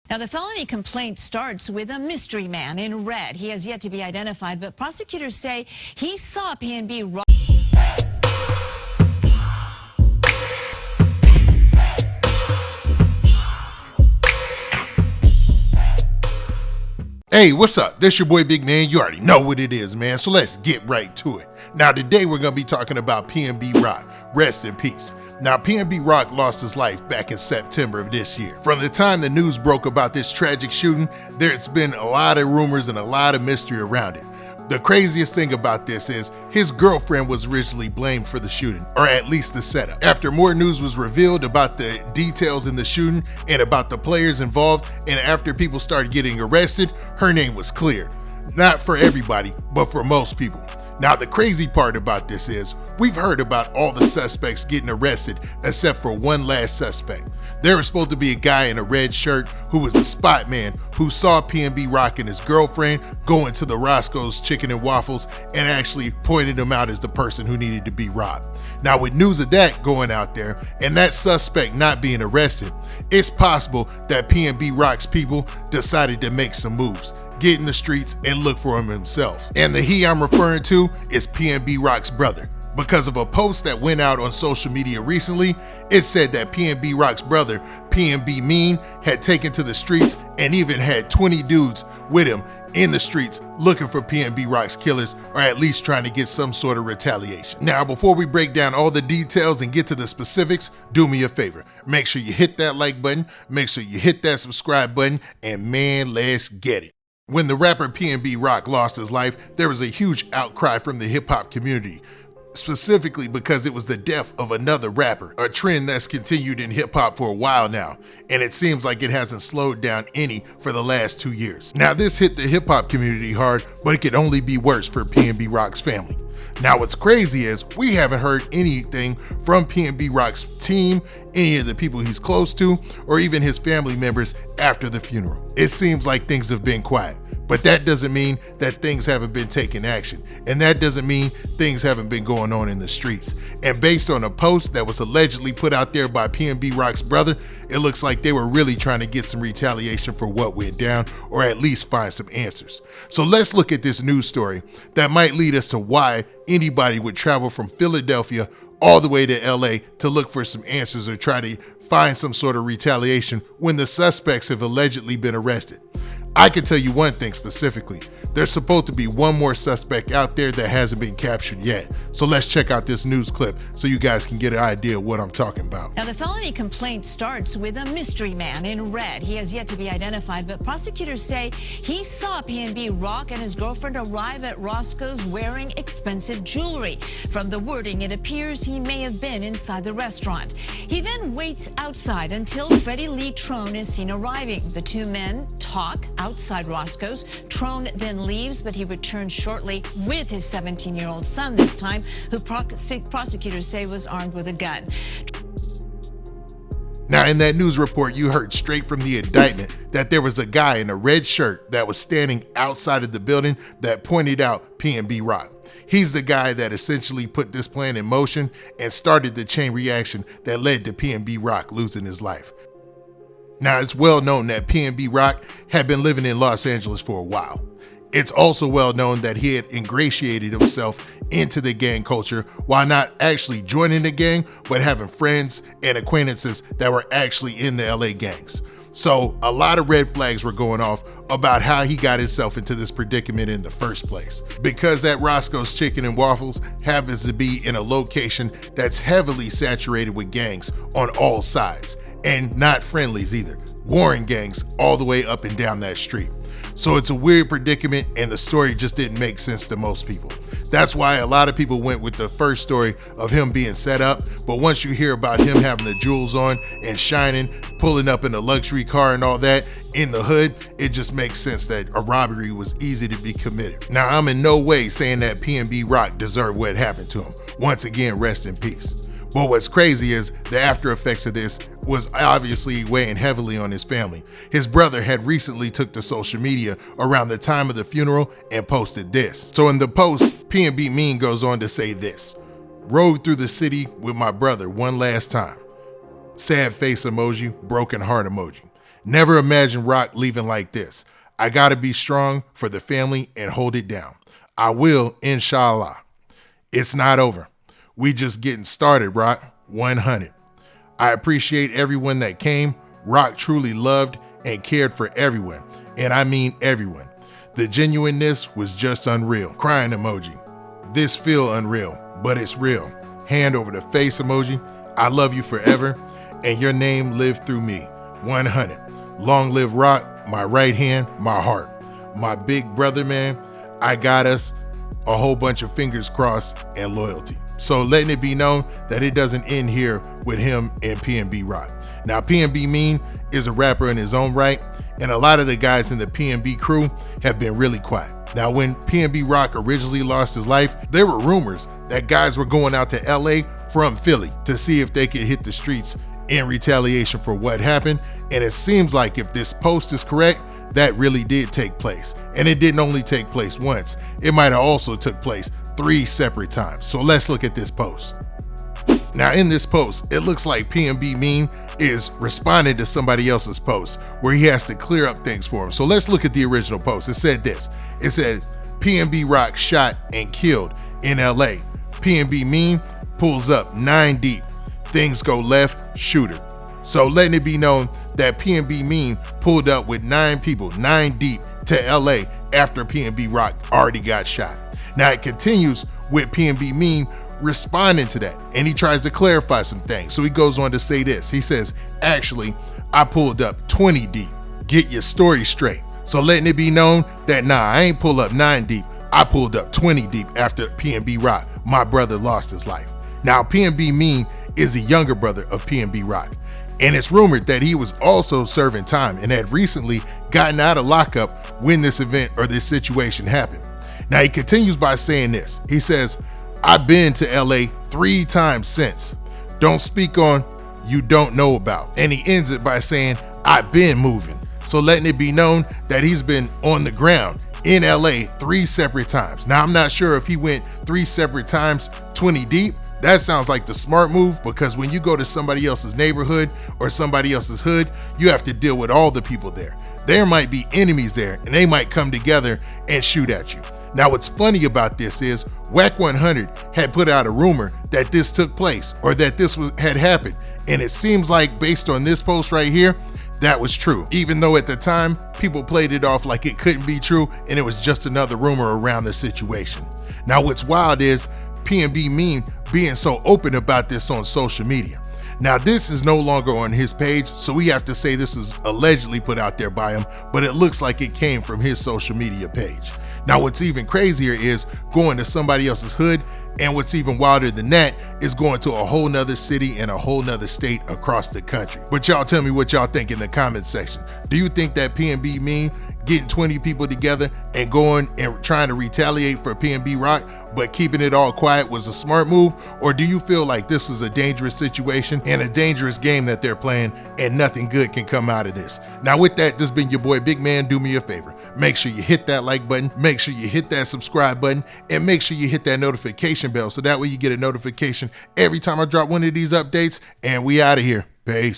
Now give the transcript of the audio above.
Now, the felony complaint starts with a mystery man in red. He has yet to be identified, but prosecutors say he saw PNB rob. Hey, what's up? This your boy Big Man. You already know what it is, man. So let's get right to it. Now, today we're going to be talking about PNB Rock. Rest in peace. Now, PNB Rock lost his life back in September of this year. From the time the news broke about this tragic shooting, there's been a lot of rumors and a lot of mystery around it. The craziest thing about this is his girlfriend was originally blamed for the shooting, or at least the setup. After more news was revealed about the details in the shooting and about the players involved, and after people started getting arrested, her name was cleared. Not for everybody, but for most people. Now, the crazy part about this is we've heard about all the suspects getting arrested except for one last suspect. There was supposed to be a guy in a red shirt who was the spot man who saw PNB Rock and his girlfriend going to the Roscoe's Chicken and Waffles and actually pointed him out as the person who needed to be robbed. Now, with news of that going out there and that suspect not being arrested, it's possible that PNB Rock's people decided to make some moves, get in the streets and look for him himself. And the he I'm referring to is PNB Rock's brother. Because of a post that went out on social media recently, it said that PNB Rock's brother, PNB Mean, had taken to the streets and even had 20 dudes with him in the streets looking for PNB Rock's killers, or at least trying to get some sort of retaliation. Now, before we break down all the details and get to the specifics, do me a favor. Make sure you hit that like button, make sure you hit that subscribe button, and man, let's get it. When the rapper PNB Rock lost his life, there was a huge outcry from the hip-hop community, specifically because it was the death of another rapper, a trend that's continued in hip-hop for a while now, and it seems like it hasn't slowed down any for the last 2 years. Now, this hit the hip-hop community hard, but it could only be worse for PNB Rock's family. Now, what's crazy is we haven't heard anything from PNB Rock's team, any of the people he's close to, or even his family members after the funeral. It seems like things have been quiet, but that doesn't mean that things haven't been taking action, and that doesn't mean things haven't been going on in the streets. And based on a post that was allegedly put out there by PNB Rock's brother, it looks like they were really trying to get some retaliation for what went down, or at least find some answers. So let's look at this news story that might lead us to why anybody would travel from Philadelphia all the way to LA to look for some answers or try to find some sort of retaliation when the suspects have allegedly been arrested. I can tell you one thing specifically. There's supposed to be one more suspect out there that hasn't been captured yet. So let's check out this news clip so you guys can get an idea of what I'm talking about. Now, the felony complaint starts with a mystery man in red. He has yet to be identified, but prosecutors say he saw PNB Rock and his girlfriend arrive at Roscoe's wearing expensive jewelry. From the wording, it appears he may have been inside the restaurant. He then waits outside until Freddie Lee Trone is seen arriving. The two men talk outside Roscoe's. Trone then leaves, but he returns shortly with his 17-year-old son this time, who prosecutors say was armed with a gun. Now, in that news report, you heard straight from the indictment that there was a guy in a red shirt that was standing outside of the building that pointed out PNB Rock. He's the guy that essentially put this plan in motion and started the chain reaction that led to PNB Rock losing his life. Now, it's well known that PNB Rock had been living in Los Angeles for a while. It's also well known that he had ingratiated himself into the gang culture while not actually joining the gang, but having friends and acquaintances that were actually in the LA gangs. So a lot of red flags were going off about how he got himself into this predicament in the first place. Because that Roscoe's Chicken and Waffles happens to be in a location that's heavily saturated with gangs on all sides, and not friendlies either, warring gangs all the way up and down that street. So it's a weird predicament, and the story just didn't make sense to most people. That's why a lot of people went with the first story of him being set up, but once you hear about him having the jewels on and shining, pulling up in a luxury car and all that in the hood, it just makes sense that a robbery was easy to be committed. Now, I'm in no way saying that PNB Rock deserved what happened to him. Once again, rest in peace. But what's crazy is the after effects of this was obviously weighing heavily on his family. His brother had recently took to social media around the time of the funeral and posted this. So in the post, PNB Mean goes on to say this: "Rode through the city with my brother one last time. Sad face emoji, broken heart emoji. Never imagine Rock leaving like this. I gotta be strong for the family and hold it down. I will, inshallah. It's not over. We just getting started, Rock. 100. I appreciate everyone that came. Rock truly loved and cared for everyone, and I mean everyone. The genuineness was just unreal. Crying emoji. This feel unreal, but it's real. Hand over the face emoji. I love you forever, and your name lived through me. 100. Long live Rock, my right hand, my heart. My big brother, man. I got us. A whole bunch of fingers crossed and loyalty. So letting it be known that it doesn't end here with him and PNB Rock. Now, PNB Mean is a rapper in his own right, and a lot of the guys in the PNB crew have been really quiet. Now, when PNB Rock originally lost his life, there were rumors that guys were going out to LA from Philly to see if they could hit the streets in retaliation for what happened. And it seems like if this post is correct, that really did take place. And it didn't only take place once, it might have also took place 3 separate times. So let's look at this post. Now in this post, it looks like PNB Mean is responding to somebody else's post where he has to clear up things for him. So let's look at the original post. It said this. It said, PNB Rock shot and killed in LA. PNB Mean pulls up 9 deep. Things go left, shooter. So letting it be known that PNB Mean pulled up with 9 people, 9 deep, to LA after PNB Rock already got shot. Now it continues with PNB Mean responding to that, and he tries to clarify some things. So he goes on to say this. He says, actually, I pulled up 20 deep. Get your story straight. So letting it be known that I ain't pull up 9 deep. I pulled up 20 deep after PNB Rock, my brother, lost his life. Now PNB Mean is the younger brother of PNB Rock, and it's rumored that he was also serving time and had recently gotten out of lockup when this event or this situation happened. Now he continues by saying this. He says, I've been to LA 3 times since. Don't speak on you don't know about. And he ends it by saying, I've been moving. So letting it be known that he's been on the ground in LA 3 separate times. Now I'm not sure if he went 3 separate times 20 deep. That sounds like the smart move, because when you go to somebody else's neighborhood or somebody else's hood, you have to deal with all the people there. There might be enemies there and they might come together and shoot at you. Now what's funny about this is Wack 100 had put out a rumor that this took place or that this had happened. And it seems like based on this post right here, that was true. Even though at the time, people played it off like it couldn't be true and it was just another rumor around the situation. Now what's wild is PNB Mean being so open about this on social media. Now this is no longer on his page, so we have to say this is allegedly put out there by him, but it looks like it came from his social media page. Now what's even crazier is going to somebody else's hood, and what's even wilder than that is going to a whole nother city and a whole nother state across the country. But y'all tell me what y'all think in the comment section. Do you think that PNB Mean getting 20 people together and going and trying to retaliate for PNB Rock, but keeping it all quiet was a smart move? Or do you feel like this was a dangerous situation and a dangerous game that they're playing and nothing good can come out of this? Now with that, this has been your boy Big Man. Do me a favor. Make sure you hit that like button, make sure you hit that subscribe button, and make sure you hit that notification bell so that way you get a notification every time I drop one of these updates. And we out of here. Peace.